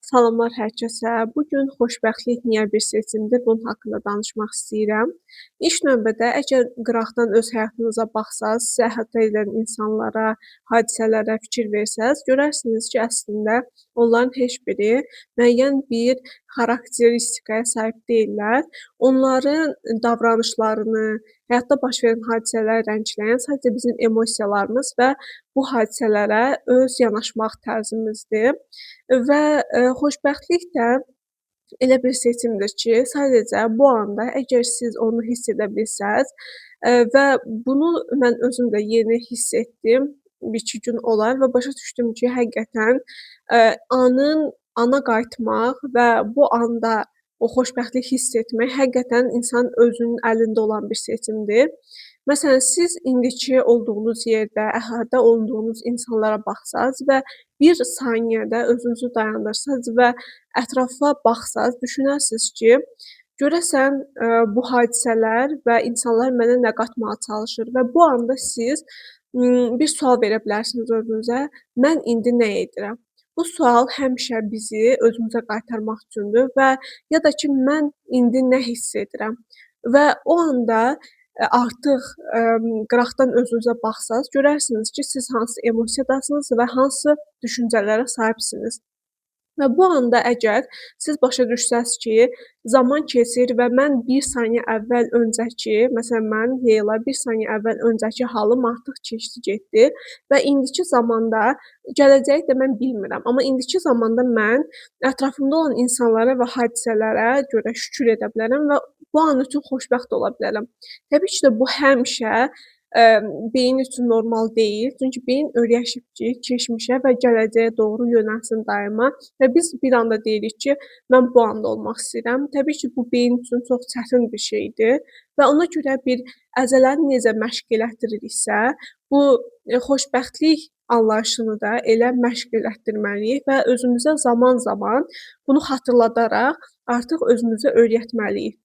Salamlar hər kəsə. Bu gün xoşbəxtlik niyə bir seçimdir? Bunun haqqında danışmaq istəyirəm. İlk növbədə əgər qıraqdan öz həyatınıza baxsaz, sizə əhatə edən insanlara, hadisələrə fikir versəz, görərsiniz ki, əslində onların heç biri müəyyən bir xarakteristikaya sahib deyillər. Onların davranışlarını, həyatda baş verən hadisələri rəngləyən sadəcə bizim emosiyalarımız və bu hadisələrə öz yanaşmaq tərzimizdir. Və, xoşbəxtlik də elə bir seçimdir ki, sadəcə bu anda əgər siz onu hiss edə bilsəz, və bunu mən özüm də yeni hiss etdim, 1-2 gün olar və başa düşdüm ki, həqiqətən, ana qayıtmaq və bu anda o xoşbəxtlik hiss etmək həqiqətən insanın özünün əlində olan bir seçimdir. Məsələn, siz indiki olduğunuz yerdə, əhatə olunduğunuz insanlara baxsaz və bir saniyədə özünüzü dayandırsanız və ətrafa baxsaz, düşünərsiniz ki, görəsən, bu hadisələr və insanlar mənə nə qatmağa çalışır və bu anda siz, bir sual verə bilərsiniz özünüzə: "Mən indi nə edirəm?" Bu sual həmişə bizi özümüzə qaytarmaq üçündür və ya da ki, "Mən indi nə hiss edirəm?" Və o anda, artıq, qıraqdan özünüzə baxsaz, görərsiniz ki, siz hansı emosiyadasınız və hansı düşüncələrə sahibsiniz. Və bu anda əgər siz başa düşsəz ki, zaman keçir və mən 1 saniyə əvvəl öncəki, məsələn, mən Leyla 1 saniyə əvvəl öncəki halım artıq keçdi getdi və indiki zamanda, gələcəyi də mən bilmirəm, amma indiki zamanda mən ətrafımda olan insanlara və hadisələrə görə şükür edə bilərəm və bu an üçün xoşbəxt ola bilərəm. Təbii ki də bu həmişə, beyin üçün normal deyil, çünki beyin öyrəşib ki, keçmişə və gələcəyə doğru yönəlsin daima və biz bir anda deyirik ki, mən bu anda olmaq istəyirəm. Təbii ki, bu beyin üçün çox çətin bir şeydir və ona görə bir əzələni necə məşq elətdiririksə, bu, xoşbəxtlik anlayışını da elə məşq elətdirməliyik və özümüzə zaman-zaman bunu xatırladaraq artıq özümüzə öyrətməliyik.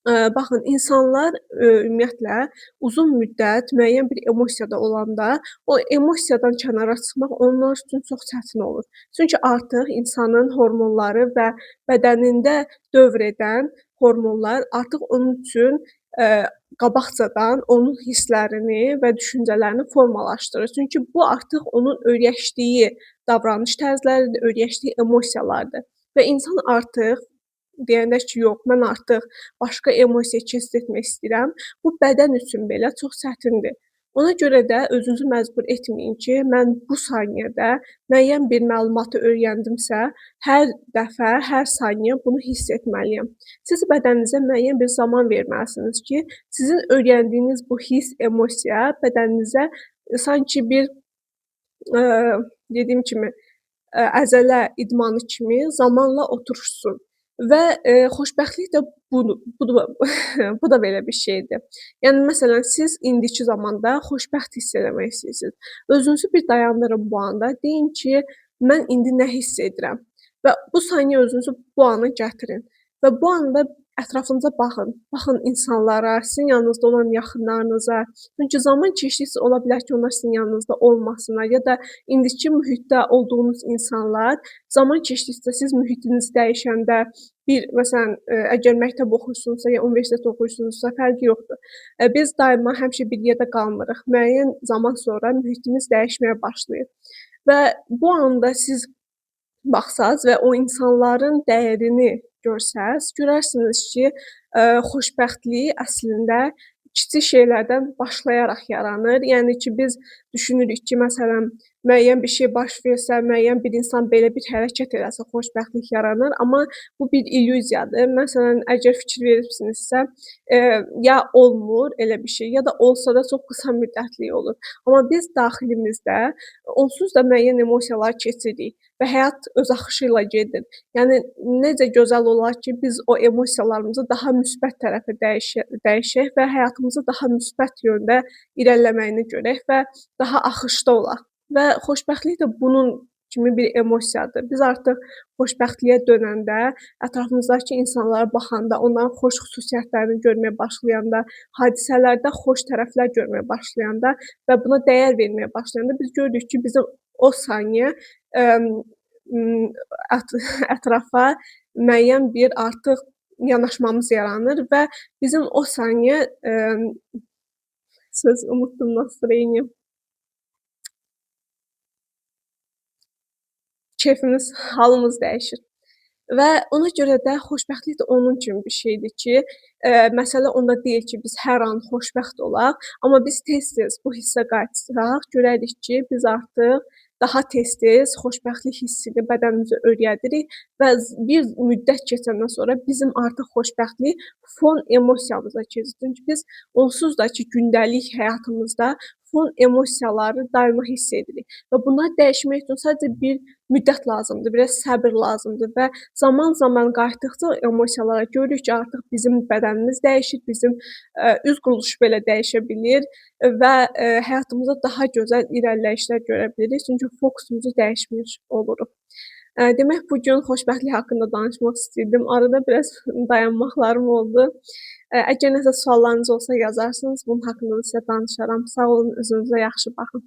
Baxın, insanlar, ümumiyyətlə uzun müddət müəyyən bir emosiyada olanda, o emosiyadan kənara çıxmaq onlar üçün çox çətin olur. Çünki artıq insanın hormonları və bədənində dövr edən hormonlar artıq onun üçün, qabaqcadan onun hisslərini və düşüncələrini formalaşdırır. Çünki bu artıq onun öyrəşdiyi davranış tərzləridir, öyrəşdiyi emosiyalardır və insan artıq deyəndə ki, yox, mən artıq başqa emosiya keçid etmək istəyirəm, bu bədən üçün belə çox çətindir. Ona görə də özünüzü məcbur etməyin ki, mən bu saniyədə müəyyən bir məlumatı öyrəndimsə, hər dəfə, hər saniyə bunu hiss etməliyəm. Siz bədəninizə müəyyən bir zaman verməlisiniz ki, sizin öyrəndiyiniz bu hiss, emosiya bədəninizə sanki bir, dediyim kimi, əzələ idmanı kimi zamanla oturuşsun və, xoşbəxtlik də budur bu da belə bir şeydir. Yəni məsələn, siz indiki zamanda xoşbəxt hiss eləmək istəyirsiniz. Özünüzü bir dayandırın bu anda, deyin ki, mən indi nə hiss edirəm və bu saniyə özünüzü bu ana gətirin və bu anda ətrafınıza baxın. Baxın insanlara, sizin yanınızda olan yaxınlarınıza. Çünki zaman keçdikcə ola bilər ki, onlar sizin yanınızda olmasınlar ya da indiki mühitdə olduğunuz insanlar zaman keçdikcə siz mühitiniz dəyişəndə bir məsələn, əgər məktəb oxuyursunuzsa ya universitet oxuyursunuzsa fərqi yoxdur. Biz daima həmişə bir yerdə qalmırıq. Müəyyən zaman sonra mühitimiz dəyişməyə başlayır və bu anda siz baxsaz və o insanların dəyərini görsəz, görərsiniz ki, xoşbəxtlik əslində kiçik şeylərdən başlayaraq yaranır. Yəni ki, biz düşünürük ki, məsələn, müəyyən bir şey baş versə, müəyyən bir insan belə bir hərəkət eləsə xoşbəxtlik yaranır, amma bu bir illüziyadır. Məsələn, əgər fikir veribsinizsə, ya olmur elə bir şey, ya da olsa da çox qısa müddətli olur. Amma biz daxilimizdə onsuz da müəyyən emosiyalar keçiririk və həyat öz axışı ilə gedir. Yəni necə gözəl olar ki, biz o emosiyalarımızı daha müsbət tərəfə dəyişək və həyatımızı daha müsbət yöndə irəliləməyini görək və daha axışda olaq. Və xoşbəxtlik də bunun kimi bir emosiyadır. Biz artıq xoşbəxtliyə dönəndə, ətrafımızdakı insanlara baxanda, onların xoş xüsusiyyətlərini görməyə başlayanda, hadisələrdə xoş tərəflər görməyə başlayanda və buna dəyər verməyə başlayanda biz görürük ki, bizim o saniyə, ımm, ət ətrafa müəyyən bir artıq yanaşmamız yaranır və bizim o saniyə, söz unutdum, настроение keyfimiz, halımız dəyişir. Və ona görə də xoşbəxtlik də onun kimi bir şeydir ki, məsələ onda deyil ki, biz hər an xoşbəxt olaq, amma biz tez-tez bu hissə qayıtsaq, görərik ki, biz artıq daha tez-tez xoşbəxtlik hissini bədənimizə öyrədirik və bir müddət keçəndən sonra bizim artıq xoşbəxtlik fon emosiyamıza keçir. Çünki biz onsuz da ki, gündəlik həyatımızda fon emosiyaları daima hiss edirik və bunları dəyişmək üçün sadəcə bir müddət lazımdır, biraz səbr lazımdır və zaman-zaman qayıtdıqca emosiyalara görürük ki, artıq bizim bədənimiz dəyişir, bizim, üz quruluşu belə dəyişə bilir və, həyatımızda daha gözəl irəliləyişlər görə bilirik, çünki fokusumuzu dəyişmiş oluruq. Demək bu gün xoşbəxtlik haqqında danışmaq istəyirdim. Arada biraz dayanmaqlarım oldu. Əgər nəsə suallarınız olsa yazarsınız, bunun haqqında da sizə danışaram. Sağ olun, özünüzə yaxşı baxın.